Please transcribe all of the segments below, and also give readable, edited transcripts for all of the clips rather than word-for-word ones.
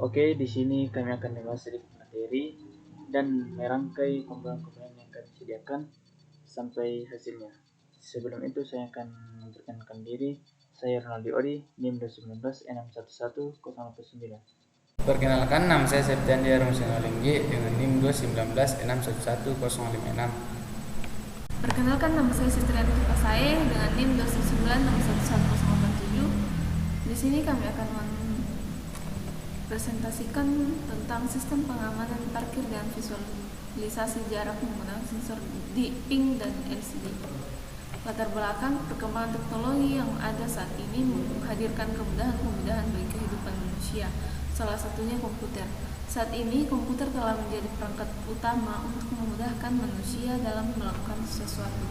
Oke, di sini kami akan membahas sedikit materi dan merangkai komponen-komponen yang kami sediakan sampai hasilnya. Sebelum itu saya akan memperkenalkan diri. Saya Ronaldi Odi, NIM 219611089. Perkenalkan, nama saya Septian Dia Romusinolinggi dengan NIM 219611056. Perkenalkan, nama saya Sistriani Kipasae dengan NIM 296111087. Di sini kami akan mempresentasikan tentang sistem pengamanan parkir dan visualisasi jarak menggunakan sensor di PIN dan LCD. Latar belakang perkembangan teknologi yang ada saat ini menghadirkan kemudahan-kemudahan bagi kehidupan manusia, salah satunya komputer. Saat ini komputer telah menjadi perangkat utama untuk memudahkan manusia dalam melakukan sesuatu.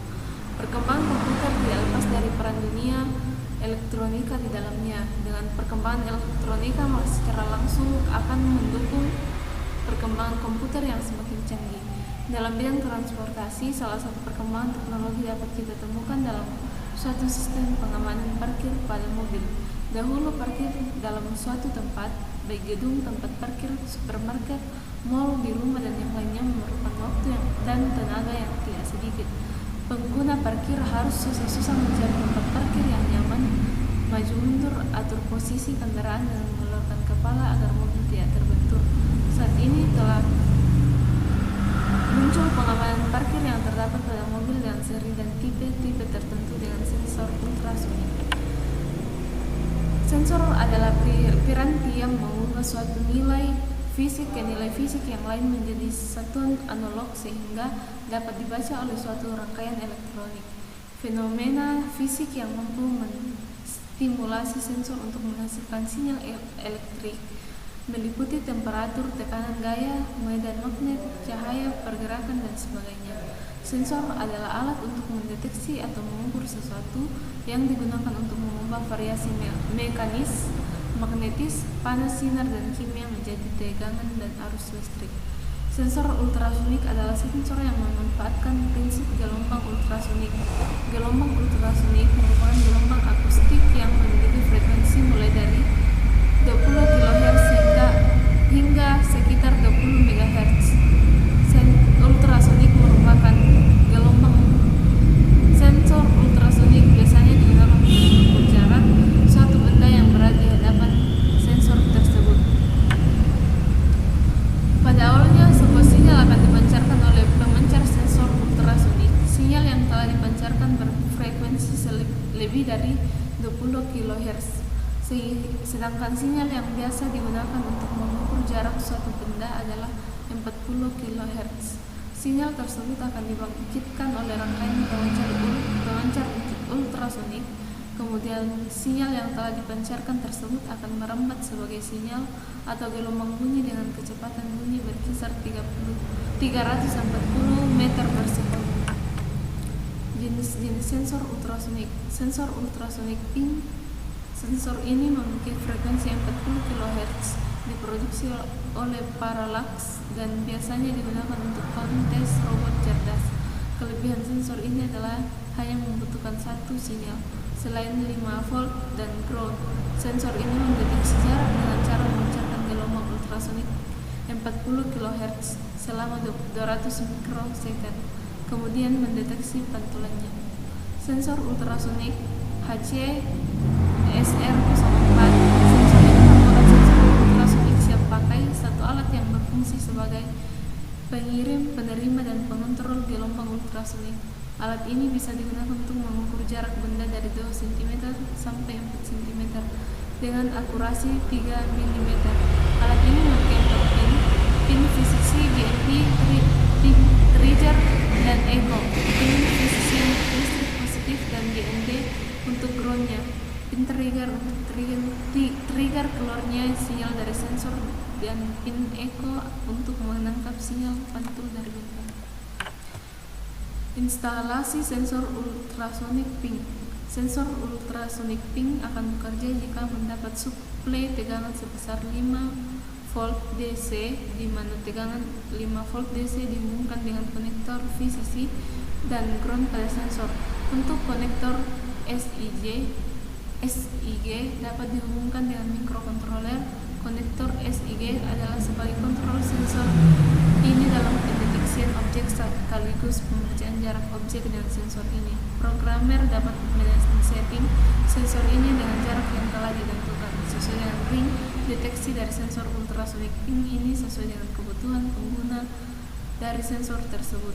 Perkembangan komputer tidak lepas dari peran dunia elektronika di dalamnya. Dengan perkembangan elektronika secara langsung akan mendukung perkembangan komputer yang semakin canggih. Dalam bidang transportasi, salah satu perkembangan teknologi dapat kita temukan dalam suatu sistem pengamanan parkir pada mobil. Dahulu parkir dalam suatu tempat, baik gedung, tempat parkir, supermarket, mal, di rumah, dan yang lainnya memerlukan waktu dan tenaga yang tidak sedikit. Pengguna parkir harus susah-susah mencari tempat parkir yang nyaman, maju mundur, atur posisi kendaraan dengan mengeluarkan kepala agar mobil tidak terbentur. Saat ini telah muncul pengamanan parkir yang terdapat pada mobil dengan seri dan tipe tertentu dengan sensor ultrasonik. Sensor adalah piranti yang mengubah suatu nilai fisik ke nilai fisik yang lain menjadi satuan analog sehingga dapat dibaca oleh suatu rangkaian elektronik. Fenomena fisik yang mampu menstimulasi sensor untuk menghasilkan sinyal elektrik meliputi temperatur, tekanan gaya, medan magnet, cahaya, pergerakan, dan sebagainya. Sensor adalah alat untuk mendeteksi atau mengukur sesuatu yang digunakan untuk mengubah variasi mekanis, magnetis, panas, sinar, dan kimia menjadi tegangan dan arus listrik. Sensor ultrasonik adalah sensor yang memanfaatkan prinsip gelombang ultrasonik. Gelombang ultrasonik merupakan gelombang akustik yang memiliki frekuensi mulai dari 20 kHz hingga sekitar 20 MHz. Ultrasonik merupakan gelombang. Sensor ultrasonik biasanya digunakan untuk mengukur jarak suatu benda yang berada di hadapan sensor tersebut. Pada awalnya, sebuah sinyal akan dipancarkan oleh pemancar sensor ultrasonik. Sinyal yang telah dipancarkan berfrekuensi lebih dari 20 kHz. Sedangkan sinyal yang biasa digunakan untuk mengukur jarak suatu benda adalah 40 kHz. Sinyal tersebut akan dibangkitkan oleh rangkaian pemancar ultrasonik. Kemudian sinyal yang telah dipancarkan tersebut akan merambat sebagai sinyal atau gelombang bunyi dengan kecepatan bunyi berkisar 340 meter per sekund. Jenis-jenis sensor ultrasonik. Sensor ultrasonik PIN. Sensor ini memiliki frekuensi 40 kHz, diproduksi oleh Parallax dan biasanya digunakan untuk kontes robot cerdas. Kelebihan sensor ini adalah hanya membutuhkan satu sinyal. Selain 5 volt dan ground, sensor ini mendeteksi jarak dengan cara memancarkan gelombang ultrasonik 40 kHz selama 200 mikrosecond, kemudian mendeteksi pantulannya. Sensor ultrasonik HC SR04. Sensor ini merupakan sensor ultrasonik siap pakai, satu alat yang berfungsi sebagai pengirim, penerima, dan pengontrol gelombang ultrasonik. Alat ini bisa digunakan untuk mengukur jarak benda dari 2 cm sampai 4 cm dengan akurasi 3 mm. Alat ini memiliki 4 pin VCC, GND, trigger, dan echo. Pin VCC untuk listrik positif dan GND untuk groundnya. Pin trigger untuk trigger keluarnya sinyal dari sensor, dan pin echo untuk menangkap sinyal pantul dari benda. Instalasi sensor ultrasonik PIN. Sensor ultrasonik PIN akan bekerja jika mendapat suplai tegangan sebesar 5 volt DC, di mana tegangan 5 volt DC dihubungkan dengan konektor VCC dan ground pada sensor. Untuk konektor SIG dapat dihubungkan dengan mikrokontroler. Konektor SIG sekaligus pembacaan jarak objek dengan sensor ini. Programmer dapat men-setting sensor ini dengan jarak yang telah ditentukan sesuai dengan ring deteksi dari sensor ultrasonic ping ini sesuai dengan kebutuhan pengguna dari sensor tersebut.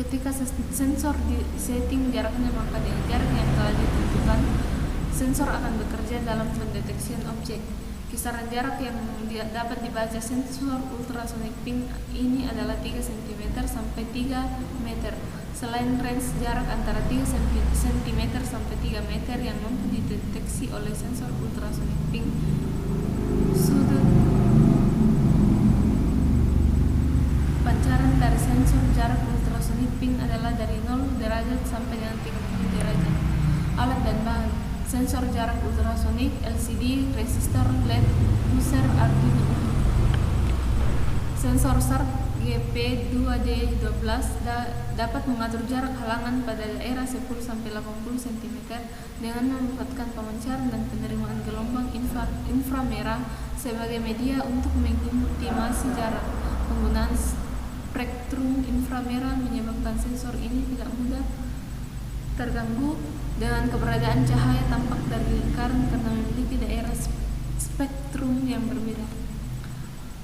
Ketika sensor di-setting jaraknya, maka dengan jarak yang telah ditentukan, sensor akan bekerja dalam pendeteksian objek. Kisaran jarak yang dapat dibaca sensor ultrasonic ping ini adalah 3 cm sampai 3 meter. Selain range jarak antara 3 cm sampai 3 meter yang mampu dideteksi oleh sensor ultrasonic ping, sudut pancaran dari sensor jarak ultrasonic ping adalah dari 0 derajat sampai dengan 30 derajat. Alat dan bahan: sensor jarak ultrasonik, LCD, resistor, LED, buzzer, Arduino Uno. Sensor SARP GP2D12 dapat mengatur jarak halangan pada daerah 10-80 cm dengan memanfaatkan pemancaran dan penerimaan gelombang inframerah sebagai media untuk mengoptimasi jarak. Penggunaan spektrum inframerah menyebabkan sensor ini tidak mudah terganggu dengan keberadaan cahaya tampak dari lingkaran karena memiliki daerah spektrum yang berbeda.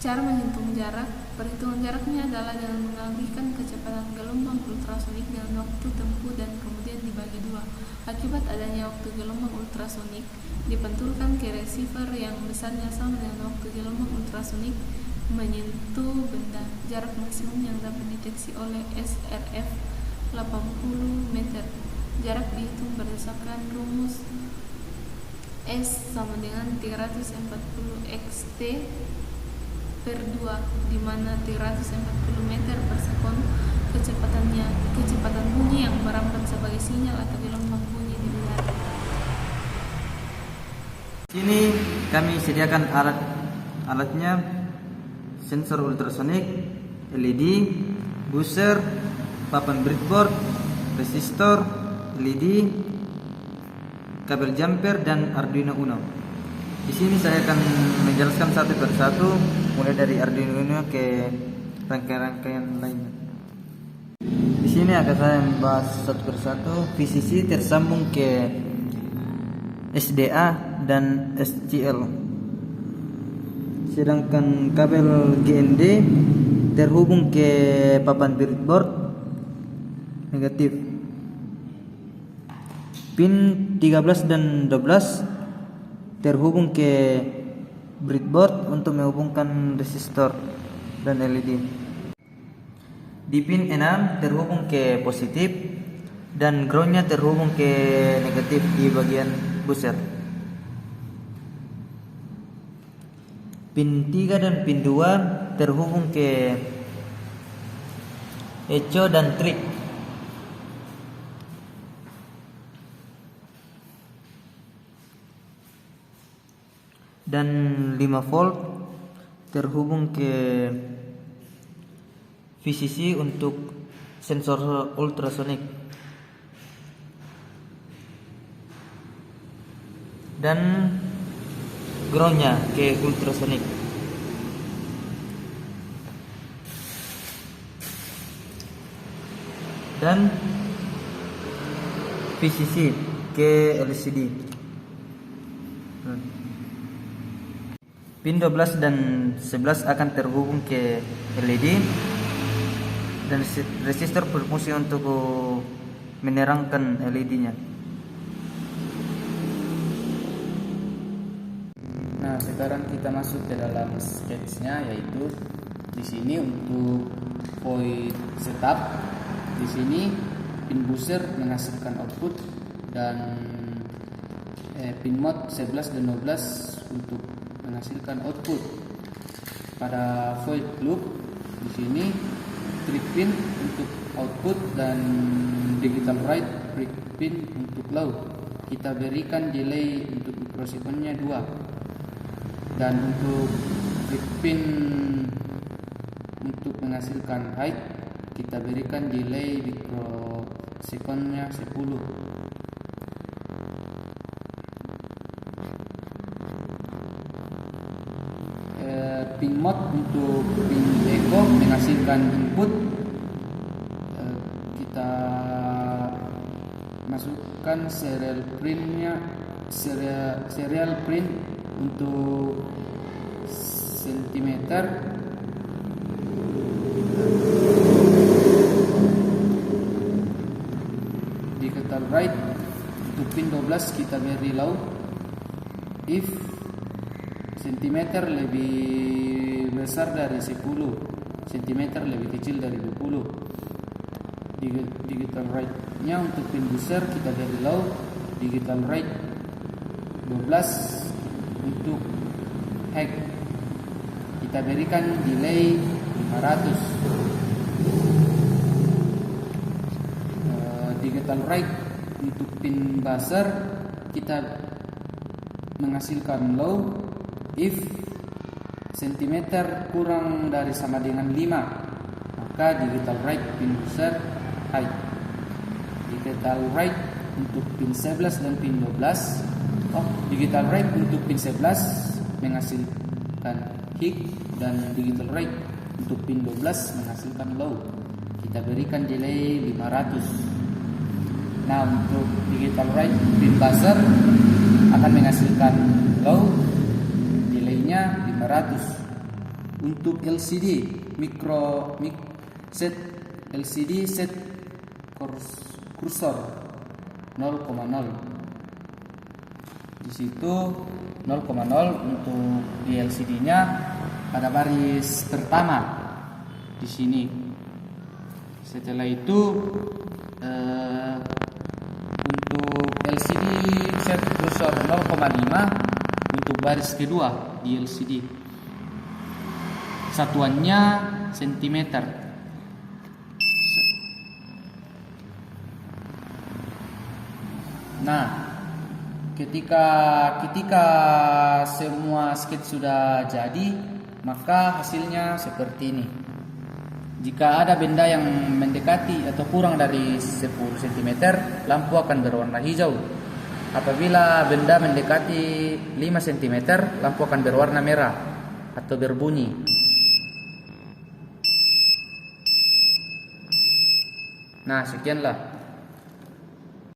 Cara menghitung jarak: perhitungan jaraknya adalah dengan mengalihkan kecepatan gelombang ultrasonik dengan waktu tempuh dan kemudian dibagi 2. Akibat adanya waktu gelombang ultrasonik, dipantulkan ke receiver yang besarnya sama dengan waktu gelombang ultrasonik menyentuh benda. Jarak maksimum yang dapat dideteksi oleh SRF 80 meter. Jarak dihitung berdasarkan rumus S sama dengan 340 xt per 2, di mana 340 meter per sekon kecepatan bunyi yang merambat sebagai sinyal atau gelombang bunyi di udara. Sini kami sediakan alatnya: sensor ultrasonik, LED, buzzer, papan breadboard, resistor, LED, kabel jumper, dan Arduino Uno. Di sini saya akan menjelaskan satu persatu, mulai dari Arduino Uno ke rangkaian-rangkaian lainnya. Di sini akan saya membahas satu persatu. VCC tersambung ke SDA dan SCL, sedangkan kabel GND terhubung ke papan breadboard negatif. Pin 13 dan 12 terhubung ke breadboard untuk menghubungkan resistor dan LED. Di pin 6 terhubung ke positif dan groundnya terhubung ke negatif di bagian buzzer. Pin 3 dan pin 2 terhubung ke echo dan trig. Dan 5 volt terhubung ke VCC untuk sensor ultrasonik. Dan groundnya ke ultrasonik. Dan VCC ke LCD. Pin 12 dan 11 akan terhubung ke LED dan resistor berfungsi untuk menerangkan LED-nya. Nah, sekarang kita masuk ke dalam sketchnya, yaitu di sini untuk void setup. Di sini pin buzzer menghasilkan output dan pin mode 11 dan 12 untuk menghasilkan output. Pada void loop di sini trig pin untuk output dan digital write break pin untuk low. Kita berikan delay untuk mikrosekonnya 2. Dan untuk break pin untuk menghasilkan height kita berikan delay mikrosekonnya 10. Pin mode untuk pin echo menghasilkan input masukkan serial print untuk sentimeter. Digital right untuk pin 12 kita beri low if sentimeter lebih besar dari 10, sentimeter lebih kecil dari 20. Digital right nya untuk pin booster kita beri low. Digital right 12 untuk hack kita berikan delay 500. Digital right untuk pin buzzer kita menghasilkan low if sentimeter kurang dari sama dengan 5, maka digital right pin buzzer high. Digital right untuk pin 11 dan pin 12. Digital right untuk pin 11 menghasilkan high dan digital right untuk pin 12 menghasilkan low. Kita berikan delay 500. Nah, untuk digital right pin buzzer akan menghasilkan low, delaynya 500. Untuk LCD set LCD set kursor 0,0. Di situ 0,0 untuk di LCD-nya pada baris pertama di sini. Setelah itu untuk LCD set kursor 0,5 untuk baris kedua di LCD. Satuannya sentimeter. Nah, ketika semua sketch sudah jadi, maka hasilnya seperti ini. Jika ada benda yang mendekati atau kurang dari 10 cm, lampu akan berwarna hijau. Apabila benda mendekati 5 cm, lampu akan berwarna merah atau berbunyi. Nah, sekianlah.